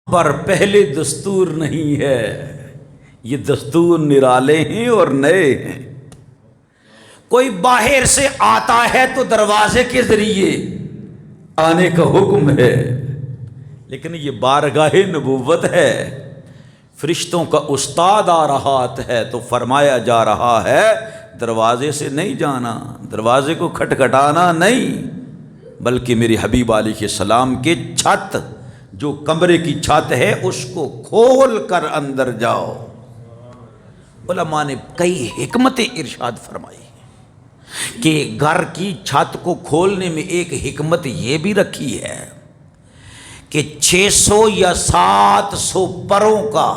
پر پہلے دستور نہیں ہے، یہ دستور نرالے ہیں اور نئے ہیں۔ کوئی باہر سے آتا ہے تو دروازے کے ذریعے آنے کا حکم ہے، لیکن یہ بارگاہ نبوت ہے، فرشتوں کا استاد آ رہا ہے تو فرمایا جا رہا ہے دروازے سے نہیں جانا، دروازے کو کھٹکھٹانا نہیں، بلکہ میرے حبیب علیہ السلام کے چھت، جو کمرے کی چھت ہے اس کو کھول کر اندر جاؤ۔ علماء نے کئی حکمتیں ارشاد فرمائی کہ گھر کی چھت کو کھولنے میں ایک حکمت یہ بھی رکھی ہے کہ 600 یا 700 پروں کا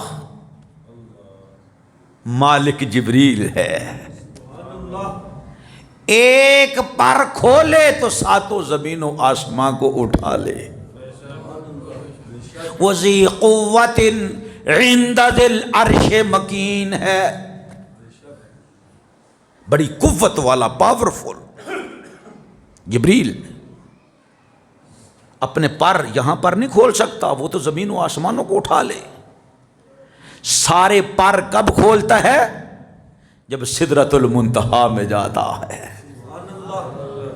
مالک جبریل ہے، ایک پر کھولے تو 7 زمین و آسمان کو اٹھا لے۔ وذی قوت عند ذی العرش مکین ہے، بڑی قوت والا، پاورفل جبریل اپنے پر یہاں پر نہیں کھول سکتا، وہ تو زمین و آسمانوں کو اٹھا لے۔ سارے پر کب کھولتا ہے؟ جب سدرۃ المنتہا میں جاتا ہے،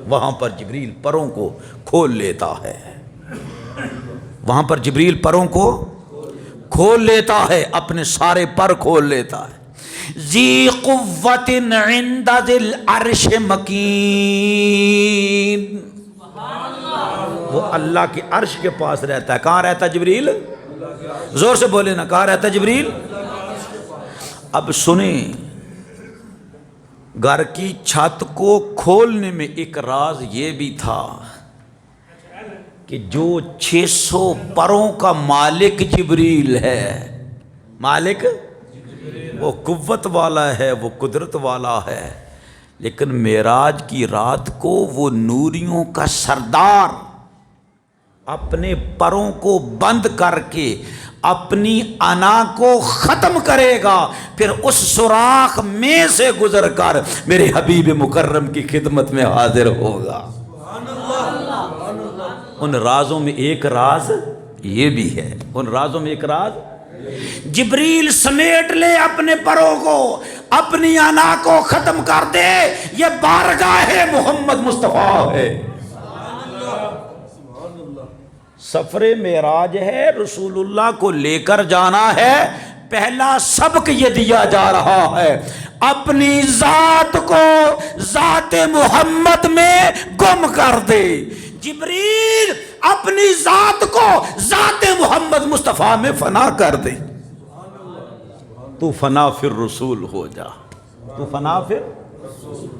وہاں پر جبریل پروں کو کھول لیتا ہے، وہاں پر جبریل پروں کو کھول لیتا ہے، اپنے سارے پر کھول لیتا ہے۔ ذی قوت عند ذی العرش مکین، وہ اللہ کے عرش کے پاس رہتا ہے۔ کہاں رہتا ہے جبریل؟ زور سے بولے نا، کہاں رہتا ہے جبریل؟ اب سنیں، گھر کی چھت کو کھولنے میں ایک راز یہ بھی تھا کہ جو 600 پروں کا مالک جبریل ہے، مالک وہ قوت والا ہے، وہ قدرت والا ہے، لیکن معراج کی رات کو وہ نوریوں کا سردار اپنے پروں کو بند کر کے اپنی انا کو ختم کرے گا، پھر اس سوراخ میں سے گزر کر میرے حبیب مکرم کی خدمت میں حاضر ہوگا۔ ان رازوں میں ایک راز یہ بھی ہے، ان رازوں میں ایک راز، جبریل سمیٹ لے اپنے پروں کو، اپنی انا کو ختم کر دے، یہ بارگاہ محمد مصطفیٰ ہے۔ سفر معراج ہے، رسول اللہ کو لے کر جانا ہے، پہلا سبق یہ دیا جا رہا ہے، اپنی ذات کو ذات محمد میں گم کر دے۔ جبریل اپنی ذات کو ذات محمد مصطفیٰ میں فنا کر دے، تو فنا پھر رسول ہو جا، تو فنا پھر۔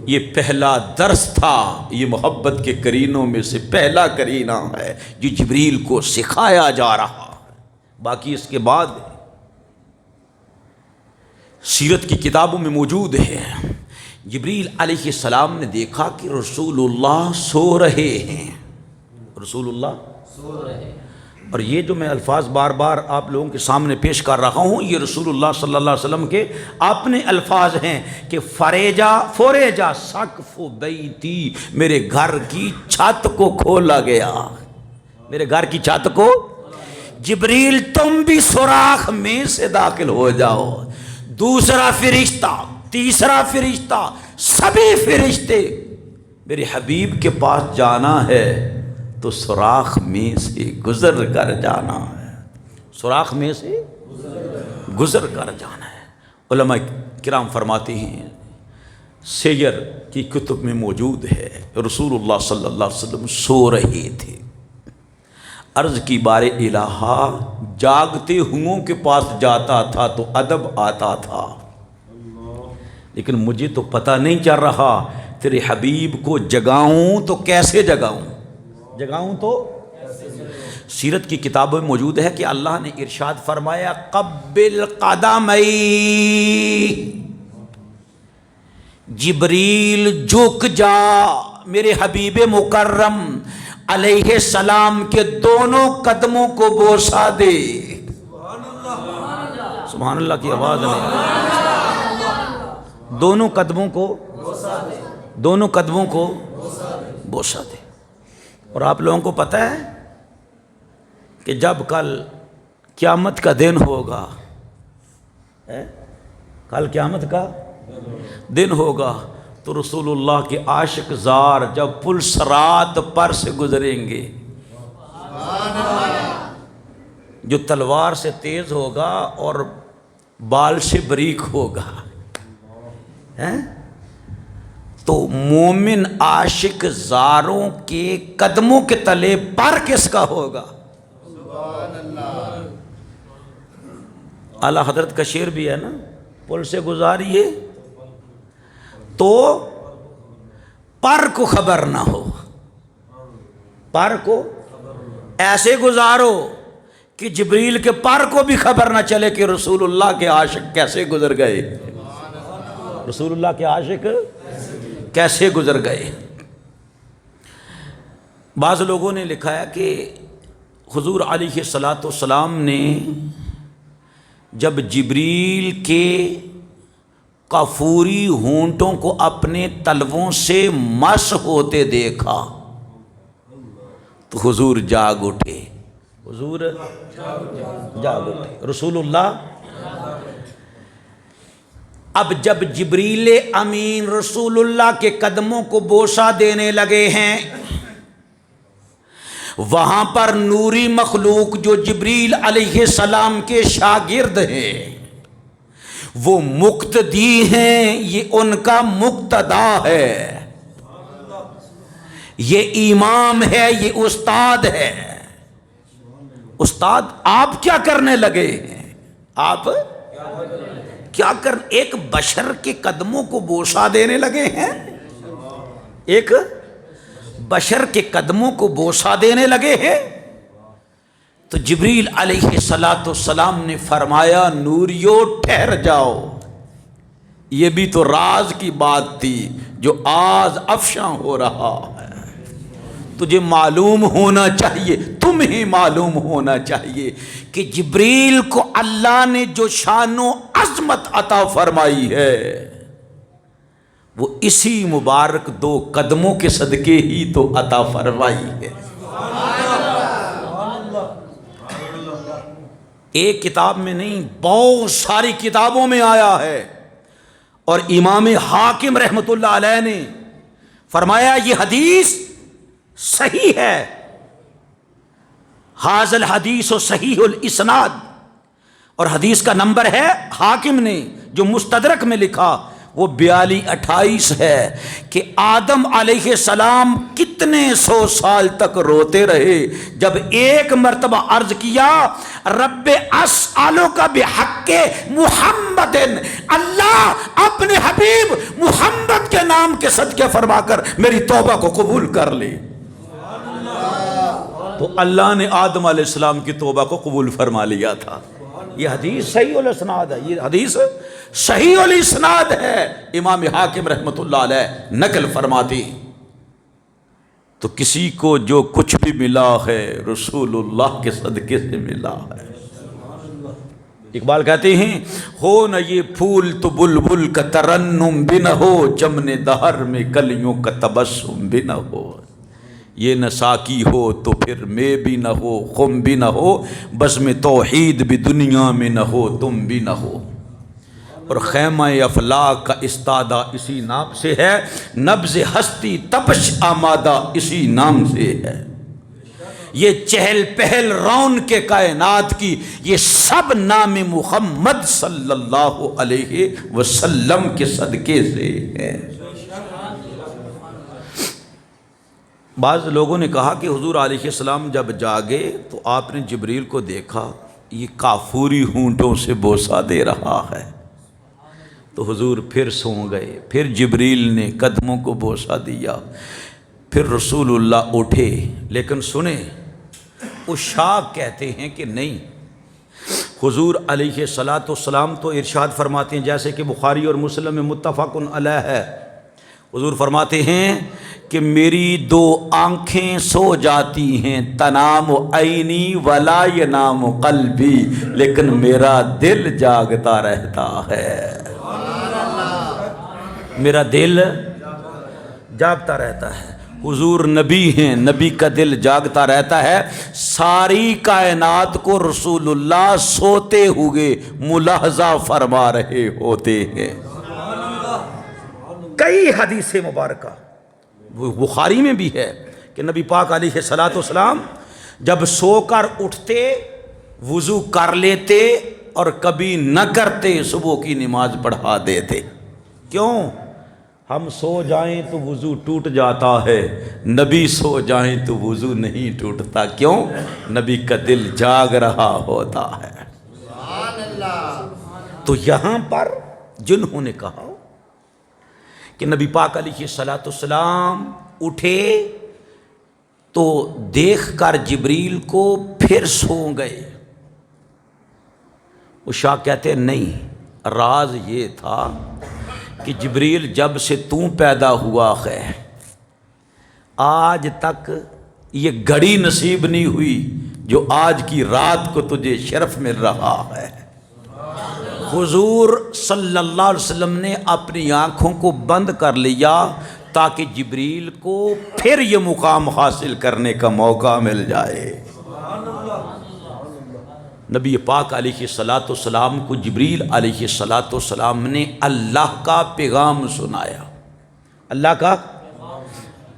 یہ پہلا درس تھا، یہ محبت کے کرینوں میں سے پہلا کرینہ ہے جو جبریل کو سکھایا جا رہا ہے۔ باقی اس کے بعد سیرت کی کتابوں میں موجود ہے، جبریل علیہ السلام نے دیکھا کہ رسول اللہ سو رہے ہیں، رسول اللہ سو رہے ہیں، اور یہ جو میں الفاظ بار بار آپ لوگوں کے سامنے پیش کر رہا ہوں، یہ رسول اللہ صلی اللہ علیہ وسلم کے اپنے الفاظ ہیں کہ فریجا سقف بیتی، میرے گھر کی چھت کو کھولا گیا، میرے گھر کی چھت کو۔ جبریل تم بھی سوراخ میں سے داخل ہو جاؤ، دوسرا فرشتہ، تیسرا فرشتہ، سبھی فرشتے میرے حبیب کے پاس جانا ہے تو سوراخ میں سے گزر کر جانا ہے، سوراخ میں سے گزر کر جانا ہے۔ علماء کرام فرماتے ہیں، سیر کی کتب میں موجود ہے، رسول اللہ صلی اللہ علیہ وسلم سو رہے تھے، عرض کی بار الہا، جاگتے ہوں کے پاس جاتا تھا تو ادب آتا تھا، لیکن مجھے تو پتہ نہیں چل رہا، تیرے حبیب کو جگاؤں تو کیسے جگاؤں تو۔ سیرت کی کتابوں میں موجود ہے کہ اللہ نے ارشاد فرمایا، قبل قدمی، جبریل جھک جا، میرے حبیب مکرم علیہ السلام کے دونوں قدموں کو بوسہ دے۔ سبحان اللہ کی آواز نہیں، دونوں قدموں کو بوسہ دے۔ اور آپ لوگوں کو پتہ ہے کہ جب کل قیامت کا دن ہوگا، کل قیامت کا دن ہوگا، تو رسول اللہ کے عاشق زار جب پل صراط پر سے گزریں گے، جو تلوار سے تیز ہوگا اور بال سے باریک ہوگا، تو مومن عاشق زاروں کے قدموں کے تلے پر کس کا ہوگا؟ اعلیٰ حضرت کا شعر بھی ہے نا، پل سے گزاریے تو پر کو خبر نہ ہو، پر کو ایسے گزارو کہ جبریل کے پر کو بھی خبر نہ چلے کہ رسول اللہ کے عاشق کیسے گزر گئے، رسول اللہ کے عاشق کیسے گزر گئے۔ بعض لوگوں نے لکھا ہے کہ حضور علیہ السلام نے جب جبریل کے کافوری ہونٹوں کو اپنے تلووں سے مس ہوتے دیکھا تو حضور جاگ اٹھے، حضور جاگ اٹھے رسول اللہ۔ اب جب جبریل امین رسول اللہ کے قدموں کو بوسہ دینے لگے ہیں، وہاں پر نوری مخلوق جو جبریل علیہ السلام کے شاگرد ہیں، وہ مقتدی ہیں، یہ ان کا مقتدا ہے، یہ امام ہے، یہ استاد ہے۔ استاد آپ کیا کرنے لگے ہیں؟ آپ کیا کر ایک بشر کے قدموں کو بوسہ دینے لگے ہیں، ایک بشر کے قدموں کو بوسہ دینے لگے ہیں۔ تو جبریل علیہ السلام نے فرمایا نوریو ٹھہر جاؤ، یہ بھی تو راز کی بات تھی جو آج افشاں ہو رہا ہے، تجھے معلوم ہونا چاہیے، تمہیں معلوم ہونا چاہیے کہ جبریل کو اللہ نے جو شان و عظمت عطا فرمائی ہے وہ اسی مبارک دو قدموں کے صدقے ہی تو عطا فرمائی ہے۔ ایک کتاب میں نہیں، بہت ساری کتابوں میں آیا ہے، اور امام حاکم رحمۃ اللہ علیہ نے فرمایا یہ حدیث صحیح ہے، حاضل حدیث و صحیح الاسناد، اور حدیث کا نمبر ہے حاکم نے جو مستدرک میں لکھا وہ 4228 ہے کہ آدم علیہ السلام کتنے سو سال تک روتے رہے، جب ایک مرتبہ عرض کیا رب اسألک بحق محمد، اللہ اپنے حبیب محمد کے نام کے صدقے فرما کر میری توبہ کو قبول کر لے، تو اللہ نے آدم علیہ السلام کی توبہ کو قبول فرما لیا تھا۔ یہ حدیث صحیح الاسناد ہے، یہ حدیث صحیح الاسناد ہے، امام حاکم رحمۃ اللہ علیہ نقل فرماتی۔ تو کسی کو جو کچھ بھی ملا ہے رسول اللہ کے صدقے سے ملا ہے۔ اقبال کہتے ہیں ہو نہ یہ پھول تو بلبل کا ترنم بھی نہ ہو، چمن دہر میں کلیوں کا تبسم بھی نہ ہو، یہ نہ ساقی ہو تو پھر میں بھی نہ ہو، خم بھی نہ ہو، بزم توحید بھی دنیا میں نہ ہو، تم بھی نہ ہو، اور خیمہ افلاک کا استادہ اسی نام سے ہے، نبض ہستی تپش آمادہ اسی نام سے ہے، یہ چہل پہل رون کے کائنات کی یہ سب نام محمد صلی اللہ علیہ وسلم کے صدقے سے ہے۔ بعض لوگوں نے کہا کہ حضور علیہ السلام جب جاگے تو آپ نے جبریل کو دیکھا یہ کافوری ہونٹوں سے بوسہ دے رہا ہے، تو حضور پھر سو گئے، پھر جبریل نے قدموں کو بوسہ دیا، پھر رسول اللہ اٹھے۔ لیکن سنیں اشاق کہتے ہیں کہ نہیں، حضور علیہ السلام تو ارشاد فرماتے ہیں جیسے کہ بخاری اور مسلم میں متفق علیہ ہے، حضور فرماتے ہیں کہ میری دو آنکھیں سو جاتی ہیں، تنام عینی ولا ینام قلبی، لیکن میرا دل جاگتا رہتا ہے، میرا دل جاگتا رہتا ہے۔ حضور نبی ہیں، نبی کا دل جاگتا رہتا ہے، ساری کائنات کو رسول اللہ سوتے ہوئے ملاحظہ فرما رہے ہوتے ہیں۔ کئی حدیث مبارکہ بخاری میں بھی ہے کہ نبی پاک علیہ الصلوۃ والسلام جب سو کر اٹھتے وضو کر لیتے اور کبھی نہ کرتے صبح کی نماز پڑھا دیتے۔ کیوں؟ ہم سو جائیں تو وضو ٹوٹ جاتا ہے، نبی سو جائیں تو وضو نہیں ٹوٹتا۔ کیوں؟ نبی کا دل جاگ رہا ہوتا ہے۔ تو یہاں پر جنہوں نے کہا کہ نبی پاک علیہ الصلوۃ والسلام اٹھے تو دیکھ کر جبریل کو پھر سو گئے، وہ شاہ کہتے ہیں نہیں، راز یہ تھا کہ جبریل جب سے تو پیدا ہوا ہے آج تک یہ گھڑی نصیب نہیں ہوئی جو آج کی رات کو تجھے شرف مل رہا ہے۔ حضور صلی اللہ علیہ وسلم نے اپنی آنکھوں کو بند کر لیا تاکہ جبریل کو پھر یہ مقام حاصل کرنے کا موقع مل جائے۔ نبی پاک علیہ الصلوۃ والسلام کو جبریل علیہ الصلوۃ والسلام نے اللہ کا پیغام سنایا، اللہ کا،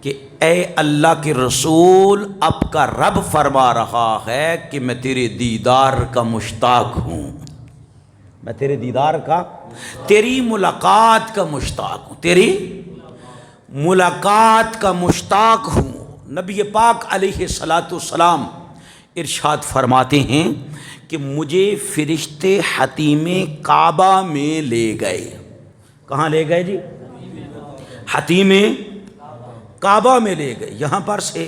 کہ اے اللہ کے رسول، اب کا رب فرما رہا ہے کہ میں تیرے دیدار کا مشتاق ہوں، میں تیرے دیدار کا، تیری ملاقات کا مشتاق ہوں، تیری ملاقات کا مشتاق ہوں۔ نبی پاک علیہ الصلوۃ والسلام ارشاد فرماتے ہیں کہ مجھے فرشتے حتیم کعبہ میں لے گئے۔ کہاں لے گئے جی؟ حتیم کعبہ میں لے گئے۔ یہاں پر سے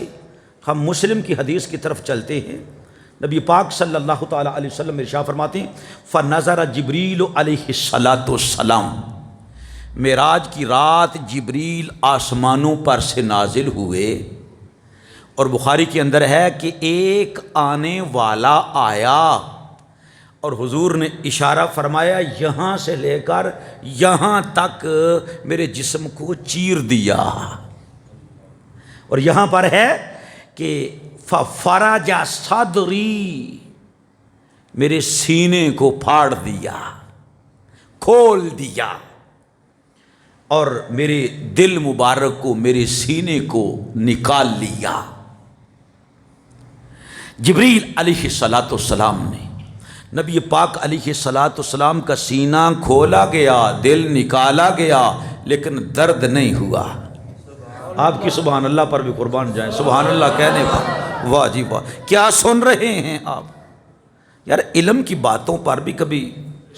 ہم مسلم کی حدیث کی طرف چلتے ہیں۔ نبی پاک صلی اللہ تعالیٰ علیہ وسلم ارشاد فرماتے ہیں فنظر جبریل علیہ الصلوۃ والسلام، معراج کی رات جبریل آسمانوں پر سے نازل ہوئے، اور بخاری کے اندر ہے کہ ایک آنے والا آیا اور حضور نے اشارہ فرمایا یہاں سے لے کر یہاں تک میرے جسم کو چیر دیا، اور یہاں پر ہے کہ فَفَرَجَ صَدْرِي، میرے سینے کو پھاڑ دیا، کھول دیا، اور میرے دل مبارک کو، میرے سینے کو نکال لیا۔ جبریل علیہ الصلوۃ والسلام نے نبی پاک علیہ الصلوۃ والسلام کا سینہ کھولا گیا، دل نکالا گیا، لیکن درد نہیں ہوا۔ آپ کی سبحان اللہ پر بھی قربان جائیں، سبحان اللہ کہنے پر واہ جی واہ، کیا سن رہے ہیں آپ؟ یار علم کی باتوں پر بھی کبھی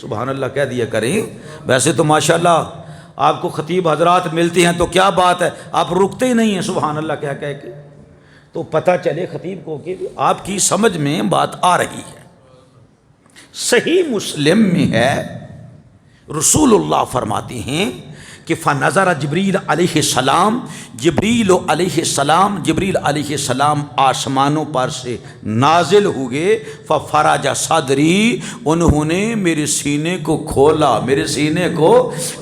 سبحان اللہ کہہ دیا کریں۔ ویسے تو ماشاءاللہ آپ کو خطیب حضرات ملتے ہیں تو کیا بات ہے، آپ رکتے ہی نہیں ہیں سبحان اللہ کہہ کے، تو پتہ چلے خطیب کو کہ آپ کی سمجھ میں بات آ رہی ہے۔ صحیح مسلم میں ہے، رسول اللہ فرماتے ہیں کہ فنظر جبریل علیہ السلام، جبریل علیہ السلام آسمانوں پر سے نازل ہوئے، ففرج صدری، انہوں نے میرے سینے کو کھولا، میرے سینے کو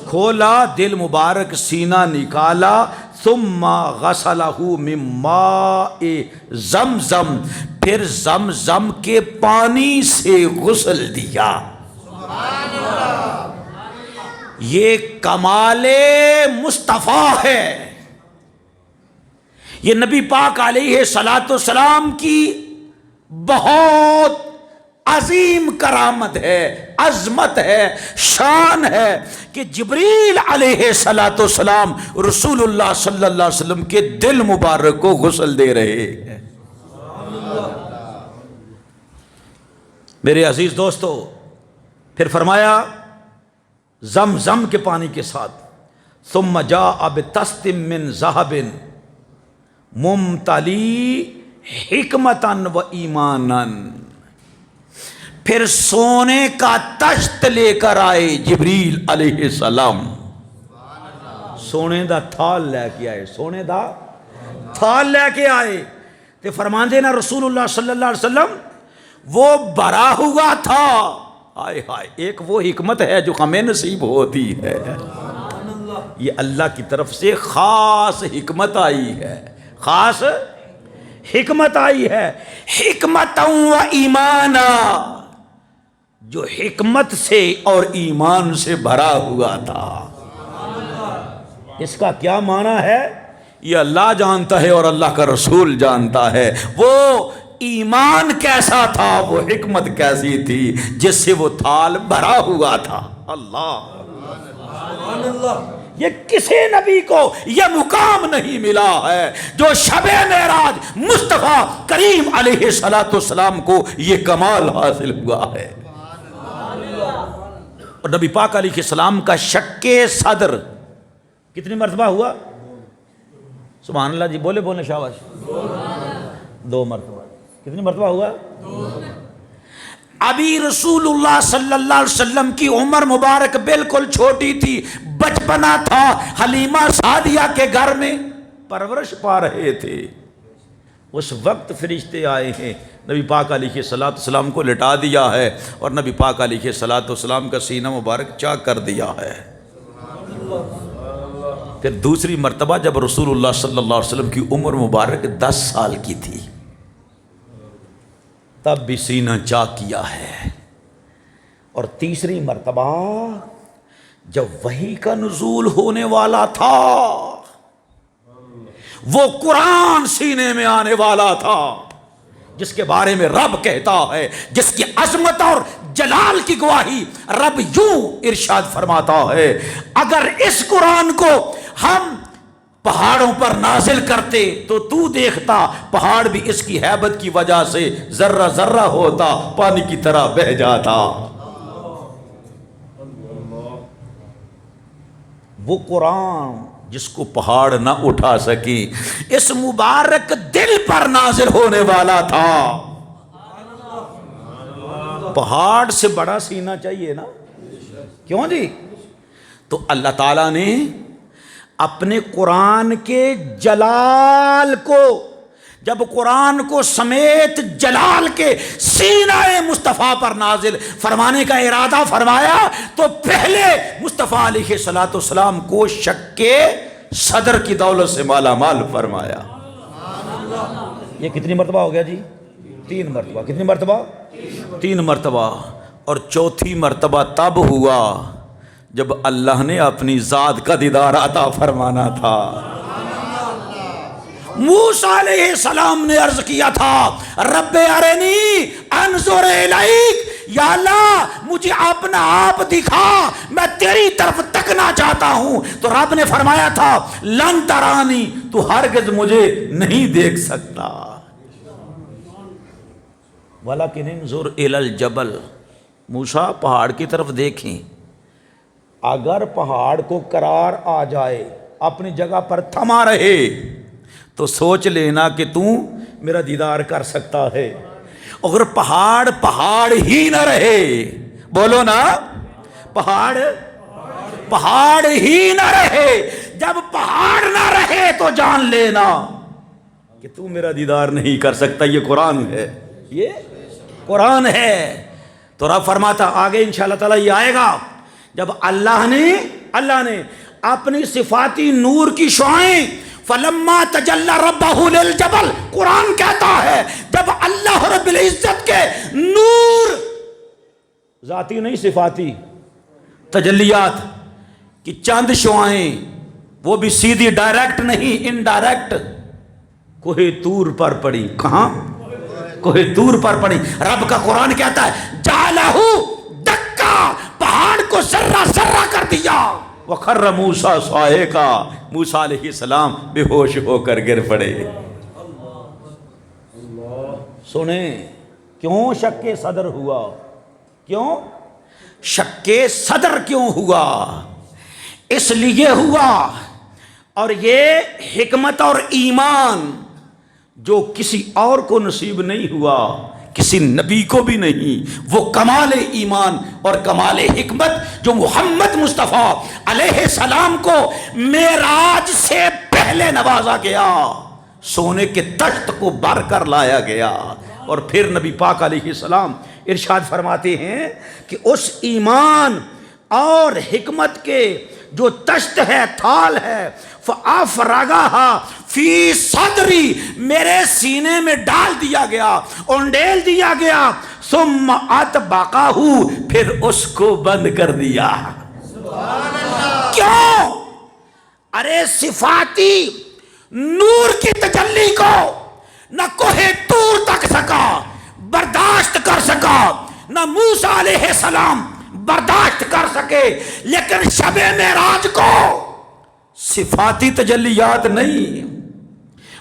کھولا، دل مبارک سینہ نکالا، ثم غسلہ من ماء زمزم، پھر زمزم کے پانی سے غسل دیا۔ یہ کمال مصطفیٰ ہے، یہ نبی پاک علیہ الصلوۃ والسلام کی بہت عظیم کرامت ہے، عظمت ہے، شان ہے کہ جبریل علیہ الصلوۃ والسلام رسول اللہ صلی اللہ علیہ وسلم کے دل مبارک کو غسل دے رہے ہیں۔ میرے عزیز دوستو، پھر فرمایا زمزم کے پانی کے ساتھ ثم جاء بطست من ذهب ممتلی حکمتا و ایمانا، پھر سونے کا تشت لے کر آئے جبریل علیہ السلام، سونے دا تھال لے کے آئے، سونے دا تھال لے کے آئے، تے فرماندے نا رسول اللہ صلی اللہ علیہ وسلم وہ بھرا ہوا تھا۔ آئے ہائے، ایک وہ حکمت ہے جو ہمیں نصیب ہوتی ہے، یہ اللہ کی طرف سے خاص حکمت آئی ہے، خاص حکمت آئی ہے، حکمت و ایمانا، جو حکمت سے اور ایمان سے بھرا ہوا تھا۔ اس کا کیا معنی ہے؟ یہ اللہ جانتا ہے اور اللہ کا رسول جانتا ہے، وہ ایمان کیسا تھا، وہ حکمت کیسی تھی جس سے وہ تھال بھرا ہوا تھا۔ اللہ یہ کسی نبی کو یہ مقام نہیں ملا ہے جو شب معراج مصطفیٰ کریم علیہ السلام کو یہ کمال حاصل ہوا ہے۔ اور نبی پاک علیہ السلام کا شک صدر کتنی مرتبہ ہوا؟ سبحان اللہ جی، بولے بولے شاباش، 2 مرتبہ۔ کتنی مرتبہ ہوا؟ ابھی رسول اللہ صلی اللہ علیہ وسلم کی عمر مبارک بالکل چھوٹی تھی، بچپنا تھا، حلیمہ سعدیہ کے گھر میں پرورش پا رہے تھے۔ اس وقت فرشتے آئے ہیں، نبی پاک علیہ السلام کو لٹا دیا ہے اور نبی پاک علیہ السلام کا سینہ مبارک چاک کر دیا ہے۔ پھر دوسری مرتبہ جب رسول اللہ صلی اللہ علیہ وسلم کی عمر مبارک 10 سال کی تھی، تب بھی سینہ چاک کیا ہے۔ اور تیسری مرتبہ جب وحی کا نزول ہونے والا تھا، وہ قرآن سینے میں آنے والا تھا، جس کے بارے میں رب کہتا ہے، جس کی عظمت اور جلال کی گواہی رب یوں ارشاد فرماتا ہے، اگر اس قرآن کو ہم پہاڑوں پر نازل کرتے تو دیکھتا پہاڑ بھی اس کی ہیبت کی وجہ سے ذرہ ذرہ ہوتا، پانی کی طرح بہہ جاتا۔ وہ قرآن جس کو پہاڑ نہ اٹھا سکی، اس مبارک دل پر نازل ہونے والا تھا۔ پہاڑ سے بڑا سینہ چاہیے نا، کیوں جی؟ تو اللہ تعالیٰ نے اپنے قرآن کے جلال کو، جب قرآن کو سمیت جلال کے سینہ مصطفیٰ پر نازل فرمانے کا ارادہ فرمایا تو پہلے مصطفیٰ علیہ السلام کو شک کے صدر کی دولت سے مالا مال فرمایا۔ یہ کتنی مرتبہ ہو گیا جی؟ 3 مرتبہ۔ کتنی مرتبہ؟ 3 مرتبہ۔ اور چوتھی مرتبہ تب ہوا جب اللہ نے اپنی ذات کا دیدار عطا فرمانا تھا۔ موسیٰ علیہ السلام نے عرض کیا تھا، رب ارنی انظر الیک، یا اللہ مجھے اپنا آپ دکھا، میں تیری طرف تکنا چاہتا ہوں۔ تو رب نے فرمایا تھا، لن ترانی، تو ہرگز مجھے نہیں دیکھ سکتا، ولیکن انظر الی الجبل، موسیٰ پہاڑ کی طرف دیکھیں، اگر پہاڑ کو قرار آ جائے، اپنی جگہ پر تھما رہے، تو سوچ لینا کہ تو میرا دیدار کر سکتا ہے۔ اگر پہاڑ ہی نہ رہے، بولو نا، پہاڑ ہی نہ رہے، جب پہاڑ نہ رہے تو جان لینا کہ تو میرا دیدار نہیں کر سکتا۔ یہ قرآن ہے، یہ قرآن ہے۔ تو رب فرماتا آگے انشاءاللہ تعالیٰ یہ آئے گا، جب اللہ نے اپنی صفاتی نور کی شعائیں، فلما تجلی ربہ للجبل، قرآن کہتا ہے جب اللہ رب العزت کے نور، ذاتی نہیں صفاتی تجلیات کی چند شعائیں، وہ بھی سیدھی ڈائریکٹ نہیں، انڈائریکٹ، کوہ طور پر پڑی۔ کہاں؟ کوہ طور پر پڑی۔ رب کا قرآن کہتا ہے جعلہ دکا، پہاڑ کو ذرہ ذرہ کر دیا۔ وَخَرَّ مُوسَىٰ صَعِقًا، موسیٰ علیہ السلام بے ہوش ہو کر گر پڑے۔ سنیں کیوں شک صدر ہوا؟ کیوں شک صدر کیوں ہوا؟ اس لیے ہوا، اور یہ حکمت اور ایمان جو کسی اور کو نصیب نہیں ہوا، کسی نبی کو بھی نہیں، وہ کمال ایمان اور کمال حکمت جو محمد مصطفیٰ علیہ السلام کو معراج سے پہلے نوازا گیا، سونے کے تخت کو بھر کر لایا گیا۔ اور پھر نبی پاک علیہ السلام ارشاد فرماتے ہیں کہ اس ایمان اور حکمت کے جو تشت ہے تھال ہے فَأَفْرَغَهَا فِي صَدْرِي میرے سینے میں ڈال دیا گیا، اونڈیل دیا گیا، ثُمَّ أَطْبَقَهُ پھر اس کو بند کر دیا۔ سبحان اللہ۔ کیوں؟ ارے صفاتی نور کی تجلی کو نہ کوہ طور تک سکا برداشت کر سکا، نہ موسیٰ علیہ السلام برداشت کر سکے، لیکن شب معراج کو صفاتی تجلیات نہیں،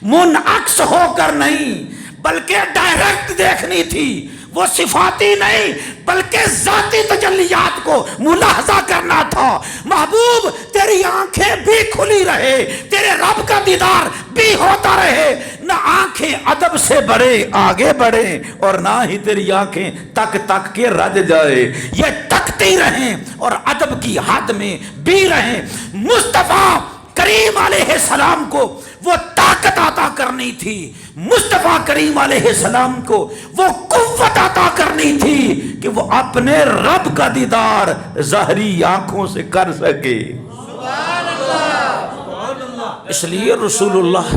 منعکس ہو کر نہیں بلکہ ڈائریکٹ دیکھنی تھی، وہ صفاتی نہیں بلکہ ذاتی تجلیات کو ملاحظہ کرنا تھا۔ محبوب تیری آنکھیں بھی کھلی رہے، تیرے رب کا دیدار بھی ہوتا رہے، نہ آنکھیں ادب سے بڑے آگے بڑھیں اور نہ ہی تیری آنکھیں تک تک کے رج جائے، یہ تکتی رہیں اور ادب کی حد میں بھی رہیں۔ مصطفیٰ کریم علیہ السلام کو وہ طاقت عطا کرنی تھی، مصطفیٰ کریم علیہ السلام کو وہ قوت عطا کرنی تھی کہ وہ اپنے رب کا دیدار ظاہری آنکھوں سے کر سکے۔ سبحان اللہ۔ اس لیے رسول اللہ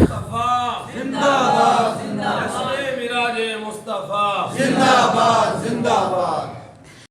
زندہ باد، مصطفیٰ زندہ باد۔